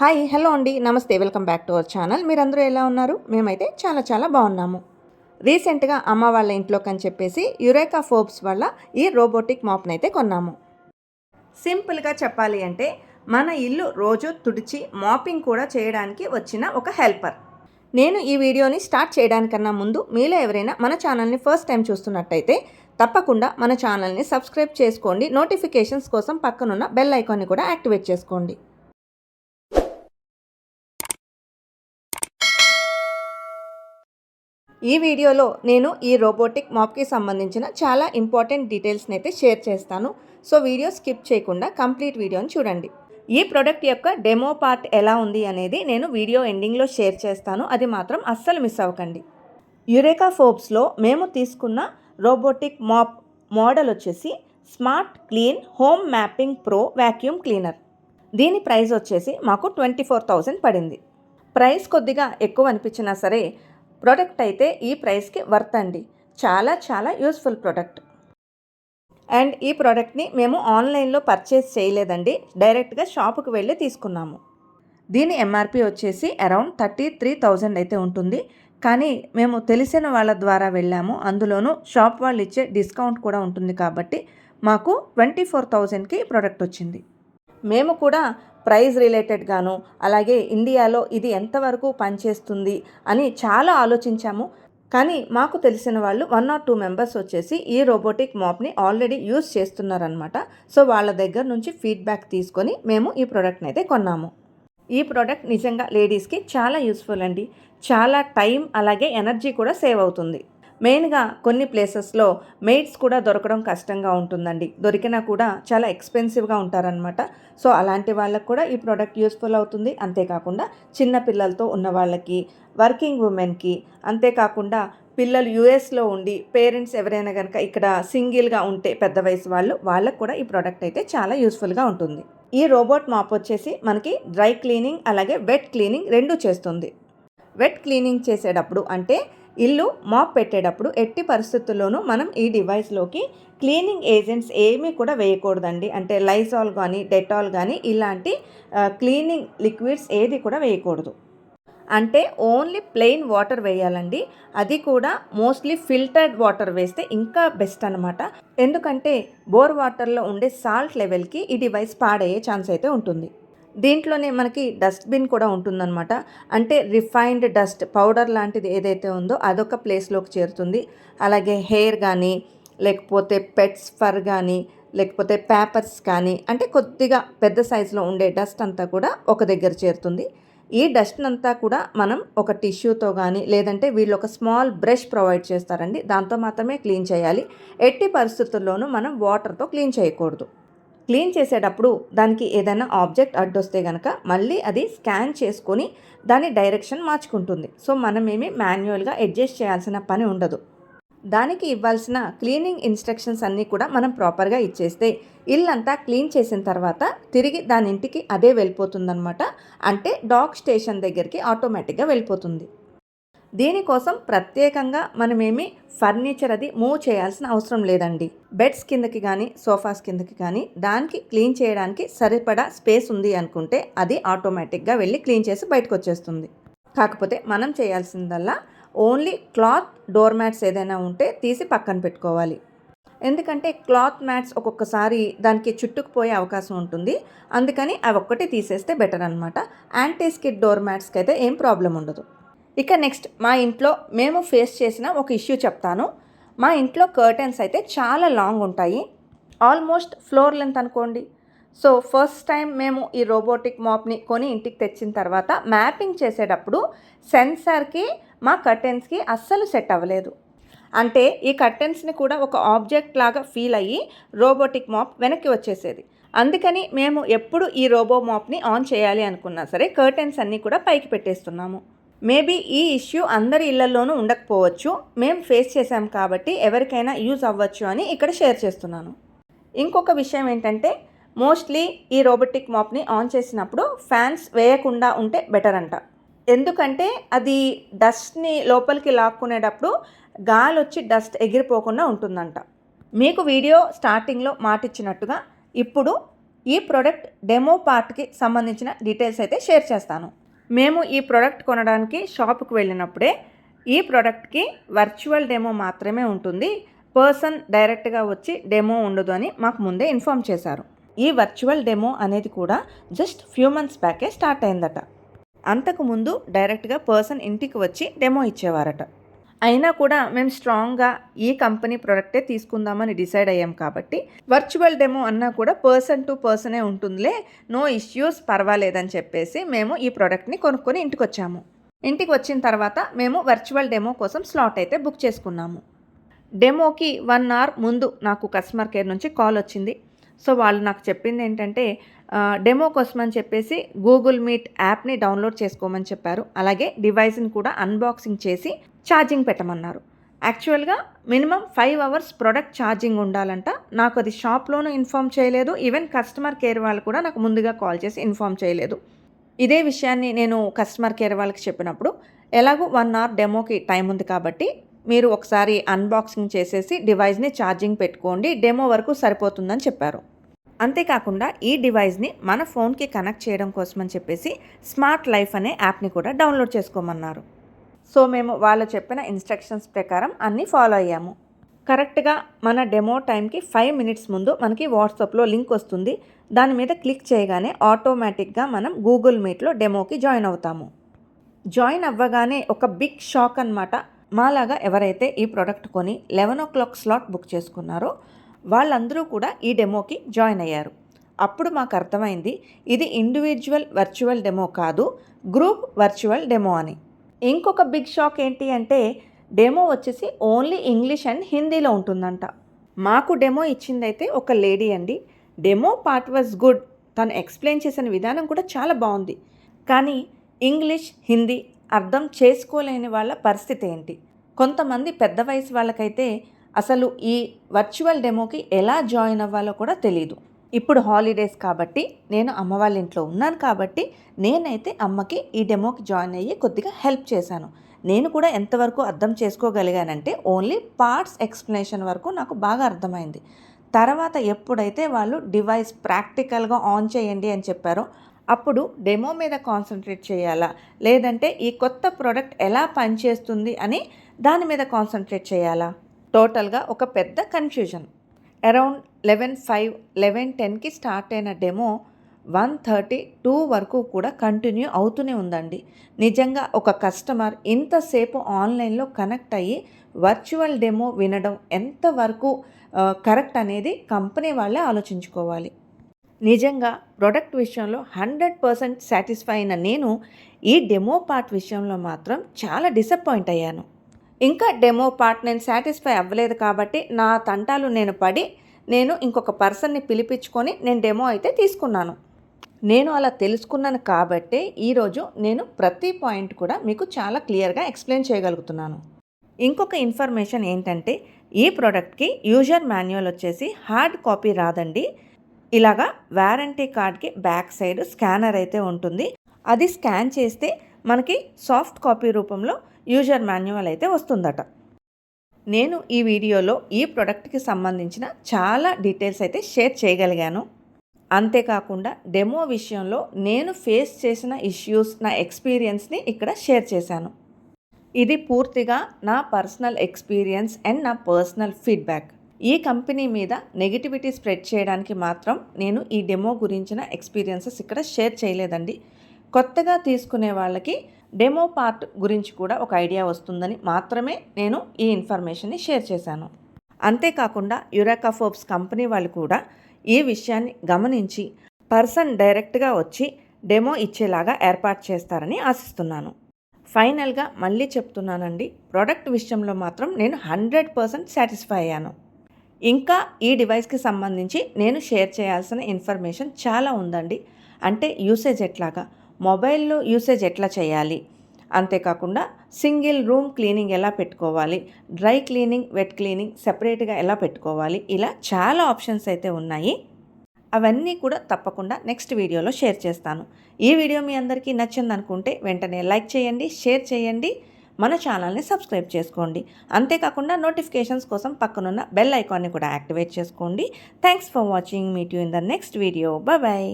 Hi hello అండి నమస్తే welcome back to our channel. మీరందరూ ఎలా ఉన్నారు? మేమైతే చాలా బాగున్నాము. రీసెంట్గా అమ్మ వాళ్ళ ఇంట్లోకి అని చెప్పేసి యురేకా ఫోర్బ్స్ వల్ల ఈ రోబోటిక్ మాప్ని అయితే కొన్నాము. సింపుల్గా చెప్పాలి అంటే మన ఇల్లు రోజు తుడిచి మాపింగ్ కూడా చేయడానికి వచ్చిన ఒక హెల్పర్. నేను ఈ వీడియోని స్టార్ట్ చేయడానికన్నా ముందు మీలో ఎవరైనా మన ఛానల్ని ఫస్ట్ టైం చూస్తున్నట్టయితే తప్పకుండా మన ఛానల్ని సబ్స్క్రైబ్ చేసుకోండి. నోటిఫికేషన్స్ కోసం పక్కనున్న బెల్ ఐకాన్ని కూడా యాక్టివేట్ చేసుకోండి. ఈ వీడియోలో నేను ఈ రోబోటిక్ మాప్కి సంబంధించిన చాలా ఇంపార్టెంట్ డీటెయిల్స్ని అయితే షేర్ చేస్తాను. సో వీడియో స్కిప్ చేయకుండా కంప్లీట్ వీడియోని చూడండి. ఈ ప్రోడక్ట్ యొక్క డెమో పార్ట్ ఎలా ఉంది అనేది నేను వీడియో ఎండింగ్లో షేర్ చేస్తాను. అది మాత్రం అస్సలు మిస్ అవ్వకండి. యురేకా ఫోర్బ్స్లో మేము తీసుకున్న రోబోటిక్ మాప్ మోడల్ వచ్చేసి smart clean home mapping pro vacuum cleaner. దీని ప్రైస్ వచ్చేసి మాకు 24,000 పడింది. ప్రైస్ కొద్దిగా ఎక్కువ అనిపించినా సరే ప్రోడక్ట్ అయితే ఈ ప్రైస్కి వర్త్ అండి. చాలా యూస్ఫుల్ ప్రోడక్ట్. అండ్ ఈ ప్రోడక్ట్ని మేము ఆన్లైన్లో పర్చేస్ చేయలేదండి, డైరెక్ట్గా షాపుకి వెళ్ళి తీసుకున్నాము. దీని ఎంఆర్పి వచ్చేసి అరౌండ్ 33,000 అయితే ఉంటుంది. కానీ మేము తెలిసిన వాళ్ళ ద్వారా వెళ్ళాము, అందులోనూ షాప్ వాళ్ళు ఇచ్చే డిస్కౌంట్ కూడా ఉంటుంది కాబట్టి మాకు 24,000కి ప్రోడక్ట్ వచ్చింది. మేము కూడా ప్రైస్ రిలేటెడ్గాను అలాగే ఇండియాలో ఇది ఎంతవరకు పనిచేస్తుంది అని చాలా ఆలోచించాము. కానీ మాకు తెలిసిన వాళ్ళు 1 or 2 మెంబర్స్ వచ్చేసి ఈ రోబోటిక్ మాప్ని ఆల్రెడీ యూజ్ చేస్తున్నారనమాట. సో వాళ్ళ దగ్గర నుంచి ఫీడ్బ్యాక్ తీసుకొని మేము ఈ ప్రోడక్ట్ని అయితే కొన్నాము. ఈ ప్రోడక్ట్ నిజంగా లేడీస్కి చాలా యూస్ఫుల్ అండి. చాలా టైం అలాగే ఎనర్జీ కూడా సేవ్ అవుతుంది. మెయిన్గా కొన్ని ప్లేసెస్లో మెయిడ్స్ కూడా దొరకడం కష్టంగా ఉంటుందండి. దొరికినా కూడా చాలా ఎక్స్పెన్సివ్గా ఉంటారనమాట. సో అలాంటి వాళ్ళకు కూడా ఈ ప్రోడక్ట్ యూస్ఫుల్ అవుతుంది. అంతేకాకుండా చిన్న పిల్లలతో ఉన్న వాళ్ళకి, వర్కింగ్ ఉమెన్కి, అంతేకాకుండా పిల్లలు యూఎస్లో ఉండి పేరెంట్స్ ఎవరైనా కనుక ఇక్కడ సింగిల్గా ఉంటే పెద్ద వయసు వాళ్ళకు కూడా ఈ ప్రోడక్ట్ అయితే చాలా యూస్ఫుల్గా ఉంటుంది. ఈ రోబోట్ మాప్ వచ్చేసి మనకి డ్రై క్లీనింగ్ అలాగే వెట్ క్లీనింగ్ రెండూ చేస్తుంది. వెట్ క్లీనింగ్ చేసేటప్పుడు అంటే ఇల్లు మాప్ పెట్టేటప్పుడు ఎట్టి పరిస్థితుల్లోనూ మనం ఈ డివైస్లోకి క్లీనింగ్ ఏజెంట్స్ ఏమీ కూడా వేయకూడదండి. అంటే లైజాల్ కానీ డెటాల్ కానీ ఇలాంటి క్లీనింగ్ లిక్విడ్స్ ఏది కూడా వేయకూడదు. అంటే ఓన్లీ ప్లెయిన్ వాటర్ వేయాలండి. అది కూడా మోస్ట్లీ ఫిల్టర్డ్ వాటర్ వేస్తే ఇంకా బెస్ట్ అనమాట. ఎందుకంటే బోర్ వాటర్లో ఉండే సాల్ట్ లెవెల్కి ఈ డివైస్ పాడయ్యే ఛాన్స్ అయితే ఉంటుంది. దీంట్లోనే మనకి డస్ట్బిన్ కూడా ఉంటుందన్నమాట. అంటే రిఫైన్డ్ డస్ట్ పౌడర్ లాంటిది ఏదైతే ఉందో అదొక ప్లేస్లోకి చేరుతుంది. అలాగే హెయిర్ కానీ లేకపోతే పెట్స్ ఫర్ కానీ లేకపోతే పేపర్స్ కానీ అంటే కొద్దిగా పెద్ద సైజులో ఉండే డస్ట్ అంతా కూడా ఒక దగ్గర చేరుతుంది. ఈ డస్ట్ అంతా కూడా మనం ఒక టిష్యూతో కానీ లేదంటే వీళ్ళు ఒక స్మాల్ బ్రష్ ప్రొవైడ్ చేస్తారండి, దాంతో మాత్రమే క్లీన్ చేయాలి. ఎట్టి పరిస్థితుల్లోనూ మనం వాటర్తో క్లీన్ చేయకూడదు. క్లీన్ చేసేటప్పుడు దానికి ఏదైనా ఆబ్జెక్ట్ అడ్డొస్తే కనుక మళ్ళీ అది స్కాన్ చేసుకొని దాని డైరెక్షన్ మార్చుకుంటుంది. సో మనమేమి మాన్యువల్గా అడ్జస్ట్ చేయాల్సిన పని ఉండదు. దానికి ఇవ్వాల్సిన క్లీనింగ్ ఇన్స్ట్రక్షన్స్ అన్నీ కూడా మనం ప్రాపర్గా ఇచ్చేస్తే ఇల్లంతా క్లీన్ చేసిన తర్వాత తిరిగి దాని ఇంటికి అదే వెళ్ళిపోతుందన్నమాట. అంటే డాగ్ స్టేషన్ దగ్గరికి ఆటోమేటిక్గా వెళ్ళిపోతుంది. దీనికోసం ప్రత్యేకంగా మనమేమి ఫర్నిచర్ అది మూవ్ చేయాల్సిన అవసరం లేదండి. బెడ్స్ కిందకి కానీ సోఫాస్ కిందకి కానీ దానికి క్లీన్ చేయడానికి సరిపడా స్పేస్ ఉంది అనుకుంటే అది ఆటోమేటిక్గా వెళ్ళి క్లీన్ చేసి బయటకు వచ్చేస్తుంది. కాకపోతే మనం చేయాల్సిందల్లా ఓన్లీ క్లాత్ డోర్ మ్యాట్స్ ఏదైనా ఉంటే తీసి పక్కన పెట్టుకోవాలి. ఎందుకంటే క్లాత్ మ్యాట్స్ ఒక్కొక్కసారి దానికి చుట్టుకుపోయే అవకాశం ఉంటుంది. అందుకని అవి ఒక్కటి తీసేస్తే బెటర్ అనమాట. యాంటీ స్కిడ్ డోర్ మ్యాట్స్కి అయితే ఏం ప్రాబ్లం ఉండదు. ఇక నెక్స్ట్ మా ఇంట్లో మేము ఫేస్ చేసిన ఒక ఇష్యూ చెప్తాను. మా ఇంట్లో కర్టెన్స్ అయితే చాలా లాంగ్ ఉంటాయి, ఆల్మోస్ట్ ఫ్లోర్ లెంత్ అనుకోండి. సో ఫస్ట్ టైం మేము ఈ రోబోటిక్ మాప్ని కొని ఇంటికి తెచ్చిన తర్వాత మ్యాపింగ్ చేసేటప్పుడు సెన్సార్కి మా కర్టెన్స్కి అస్సలు సెట్ అవ్వలేదు. అంటే ఈ కర్టెన్స్ని కూడా ఒక ఆబ్జెక్ట్ లాగా ఫీల్ అయ్యి రోబోటిక్ మాప్ వెనక్కి వచ్చేసేది. అందుకని మేము ఎప్పుడు ఈ రోబో మాప్ని ఆన్ చేయాలి అనుకున్నా సరే కర్టెన్స్ అన్నీ కూడా పైకి పెట్టేస్తున్నాము. మేబీ ఈ ఇష్యూ అందరి ఇళ్లలోనూ ఉండకపోవచ్చు, మేము ఫేస్ చేసాం కాబట్టి ఎవరికైనా యూజ్ అవ్వచ్చు అని ఇక్కడ షేర్ చేస్తున్నాను. ఇంకొక విషయం ఏంటంటే మోస్ట్లీ ఈ రోబోటిక్ మాప్ని ఆన్ చేసినప్పుడు ఫ్యాన్స్ వేయకుండా ఉంటే బెటర్ అంట. ఎందుకంటే అది డస్ట్ని లోపలికి లాక్కునేటప్పుడు గాలి వచ్చి డస్ట్ ఎగిరిపోకుండా ఉంటుందంట. మీకు వీడియో స్టార్టింగ్లో మాటిచ్చినట్టుగా ఇప్పుడు ఈ ప్రోడక్ట్ డెమో పార్ట్కి సంబంధించిన డీటెయిల్స్ అయితే షేర్ చేస్తాను. మేము ఈ ప్రోడక్ట్ కొనడానికి షాప్కి వెళ్ళినప్పుడే ఈ ప్రోడక్ట్కి వర్చువల్ డెమో మాత్రమే ఉంటుంది, పర్సన్ డైరెక్ట్గా వచ్చి డెమో ఉండదు అని మాకు ముందే ఇన్ఫామ్ చేశారు. ఈ వర్చువల్ డెమో అనేది కూడా జస్ట్ ఫ్యూ మంత్స్ బ్యాకే స్టార్ట్ అయిందట. అంతకుముందు డైరెక్ట్గా పర్సన్ ఇంటికి వచ్చి డెమో ఇచ్చేవారట. అయినా కూడా మేము స్ట్రాంగ్గా ఈ కంపెనీ ప్రోడక్టే తీసుకుందామని డిసైడ్ అయ్యాం కాబట్టి వర్చువల్ డెమో అన్నా కూడా పర్సన్ టు పర్సనే ఉంటుందిలే, నో ఇష్యూస్, పర్వాలేదని చెప్పేసి మేము ఈ ప్రోడక్ట్ని కొనుక్కొని ఇంటికి వచ్చాము. ఇంటికి వచ్చిన తర్వాత మేము వర్చువల్ డెమో కోసం స్లాట్ అయితే బుక్ చేసుకున్నాము. డెమోకి 1 అవర్ ముందు నాకు కస్టమర్ కేర్ నుంచి కాల్ వచ్చింది. సో వాళ్ళు నాకు చెప్పింది ఏంటంటే డెమో కోసం అని చెప్పేసి గూగుల్ మీట్ యాప్ని డౌన్లోడ్ చేసుకోమని చెప్పారు. అలాగే డివైస్ని కూడా అన్బాక్సింగ్ చేసి ఛార్జింగ్ పెట్టమన్నారు. యాక్చువల్గా మినిమం 5 అవర్స్ ప్రొడక్ట్ ఛార్జింగ్ ఉండాలంట. నాకు అది షాప్లోనూ ఇన్ఫామ్ చేయలేదు, ఈవెన్ కస్టమర్ కేర్ వాళ్ళు కూడా నాకు ముందుగా కాల్ చేసి ఇన్ఫామ్ చేయలేదు. ఇదే విషయాన్ని నేను కస్టమర్ కేర్ వాళ్ళకి చెప్పినప్పుడు ఎలాగో 1 అవర్ డెమోకి టైం ఉంది కాబట్టి మీరు ఒకసారి అన్బాక్సింగ్ చేసేసి డివైస్ని ఛార్జింగ్ పెట్టుకోండి, డెమో వరకు సరిపోతుందని చెప్పారు. అంతేకాకుండా ఈ డివైస్ని మన ఫోన్కి కనెక్ట్ చేయడం కోసం అని చెప్పేసి స్మార్ట్ లైఫ్ అనే యాప్ని కూడా డౌన్లోడ్ చేసుకోమన్నారు. సో మేము వాళ్ళు చెప్పిన ఇన్స్ట్రక్షన్స్ ప్రకారం అన్నీ ఫాలో అయ్యాము. కరెక్ట్గా మన డెమో టైంకి 5 మినిట్స్ ముందు మనకి వాట్సాప్లో లింక్ వస్తుంది. దాని మీద క్లిక్ చేయగానే ఆటోమేటిక్గా మనం గూగుల్ మీట్లో డెమోకి జాయిన్ అవుతాము. జాయిన్ అవ్వగానే ఒక బిగ్ షాక్ అన్నమాట. మాలాగా ఎవరైతే ఈ ప్రోడక్ట్ కొని 11 o'clock స్లాట్ బుక్ చేసుకున్నారో వాళ్ళందరూ కూడా ఈ డెమోకి జాయిన్ అయ్యారు. అప్పుడు మాకు అర్థమైంది ఇది ఇండివిజువల్ వర్చువల్ డెమో కాదు, గ్రూప్ వర్చువల్ డెమో అని. ఇంకొక బిగ్ షాక్ ఏంటి అంటే డెమో వచ్చేసి ఓన్లీ ఇంగ్లీష్ అండ్ హిందీలో ఉంటుందంట. మాకు డెమో ఇచ్చిందైతే ఒక లేడీ అండి. డెమో పార్ట్ వాజ్ గుడ్, తను ఎక్స్ప్లెయిన్ చేసిన విధానం కూడా చాలా బాగుంది. కానీ ఇంగ్లీష్, హిందీ అర్థం చేసుకోలేని వాళ్ళ పరిస్థితి ఏంటి? కొంతమంది పెద్ద వయసు వాళ్ళకైతే అసలు ఈ వర్చువల్ డెమోకి ఎలా జాయిన్ అవ్వాలో కూడా తెలీదు. ఇప్పుడు హాలిడేస్ కాబట్టి నేను అమ్మ వాళ్ళ ఇంట్లో ఉన్నాను కాబట్టి నేనైతే అమ్మకి ఈ డెమోకి జాయిన్ అయ్యి కొద్దిగా హెల్ప్ చేశాను. నేను కూడా ఎంతవరకు అర్థం చేసుకోగలిగానంటే ఓన్లీ పార్ట్స్ ఎక్స్ప్లెనేషన్ వరకు నాకు బాగా అర్థమైంది. తర్వాత ఎప్పుడైతే వాళ్ళు డివైస్ ప్రాక్టికల్గా ఆన్ చేయండి అని చెప్పారో అప్పుడు డెమో మీద కాన్సన్ట్రేట్ చేయాలా లేదంటే ఈ కొత్త ప్రోడక్ట్ ఎలా పనిచేస్తుంది అని దాని మీద కాన్సన్ట్రేట్ చేయాలా, టోటల్గా ఒక పెద్ద కన్ఫ్యూజన్. అరౌండ్ 11:05, 11:10కి స్టార్ట్ అయిన డెమో 1:32 వరకు కూడా కంటిన్యూ అవుతూనే ఉందండి. నిజంగా ఒక కస్టమర్ ఇంతసేపు ఆన్లైన్లో కనెక్ట్ అయ్యి వర్చువల్ డెమో వినడం ఎంతవరకు కరెక్ట్ అనేది కంపెనీ వాళ్ళే ఆలోచించుకోవాలి. నిజంగా ప్రొడక్ట్ విషయంలో 100% సాటిస్ఫై అయిన నేను ఈ డెమో పార్ట్ విషయంలో మాత్రం చాలా డిసప్పాయింట్ అయ్యాను. ఇంకా డెమో పార్ట్ నేను సాటిస్ఫై అవ్వలేదు కాబట్టి నా తంటాలు నేను పడి నేను ఇంకొక పర్సన్ని పిలిపించుకొని నేను డెమో అయితే తీసుకున్నాను. నేను అలా తెలుసుకున్నాను కాబట్టే ఈరోజు నేను ప్రతి పాయింట్ కూడా మీకు చాలా క్లియర్గా ఎక్స్ప్లెయిన్ చేయగలుగుతున్నాను. ఇంకొక ఇన్ఫర్మేషన్ ఏంటంటే ఈ ప్రోడక్ట్కి యూజర్ మాన్యువల్ వచ్చేసి హార్డ్ కాపీ రాదండి. ఇలాగా వారంటీ కార్డ్కి బ్యాక్ సైడ్ స్కానర్ అయితే ఉంటుంది. అది స్కాన్ చేస్తే మనకి సాఫ్ట్ కాపీ రూపంలో యూజర్ మాన్యువల్ అయితే వస్తుందట. నేను ఈ వీడియోలో ఈ ప్రోడక్ట్కి సంబంధించిన చాలా డీటెయిల్స్ అయితే షేర్ చేయగలిగాను. అంతేకాకుండా డెమో విషయంలో నేను ఫేస్ చేసిన ఇష్యూస్, నా ఎక్స్పీరియన్స్ని ఇక్కడ షేర్ చేశాను. ఇది పూర్తిగా నా పర్సనల్ ఎక్స్పీరియన్స్ అండ్ నా పర్సనల్ ఫీడ్బ్యాక్. ఈ కంపెనీ మీద నెగిటివిటీ స్ప్రెడ్ చేయడానికి మాత్రం నేను ఈ డెమో గురించిన ఎక్స్పీరియన్సెస్ ఇక్కడ షేర్ చేయలేదండి. కొత్తగా తీసుకునే వాళ్ళకి డెమో పార్ట్ గురించి కూడా ఒక ఐడియా వస్తుందని మాత్రమే నేను ఈ ఇన్ఫర్మేషన్ని షేర్ చేశాను. అంతేకాకుండా యురేకా ఫోర్బ్స్ కంపెనీ వాళ్ళు కూడా ఈ విషయాన్ని గమనించి పర్సన్ డైరెక్ట్గా వచ్చి డెమో ఇచ్చేలాగా ఏర్పాటు చేస్తారని ఆశిస్తున్నాను. ఫైనల్గా మళ్ళీ చెప్తున్నానండి, ప్రోడక్ట్ విషయంలో మాత్రం నేను 100% సాటిస్ఫై అయ్యాను. ఇంకా ఈ డివైస్కి సంబంధించి నేను షేర్ చేయాల్సిన ఇన్ఫర్మేషన్ చాలా ఉందండి. అంటే యూసేజ్ ఎట్లాగా, మొబైల్లో యూసేజ్ ఎట్లా చేయాలి, అంతేకాకుండా సింగిల్ రూమ్ క్లీనింగ్ ఎలా పెట్టుకోవాలి, డ్రై క్లీనింగ్, వెట్ క్లీనింగ్ సెపరేట్గా ఎలా పెట్టుకోవాలి, ఇలా చాలా ఆప్షన్స్ అయితే ఉన్నాయి. అవన్నీ కూడా తప్పకుండా నెక్స్ట్ వీడియోలో షేర్ చేస్తాను. ఈ వీడియో మీ అందరికీ నచ్చింది అనుకుంటే వెంటనే లైక్ చేయండి, షేర్ చేయండి. మన ఛానల్ని సబ్స్క్రైబ్ చేసుకోండి. అంతేకాకుండా నోటిఫికేషన్స్ కోసం పక్కనున్న బెల్ ఐకాన్ని కూడా యాక్టివేట్ చేసుకోండి. Thanks for watching. Meet you in the next video. Bye.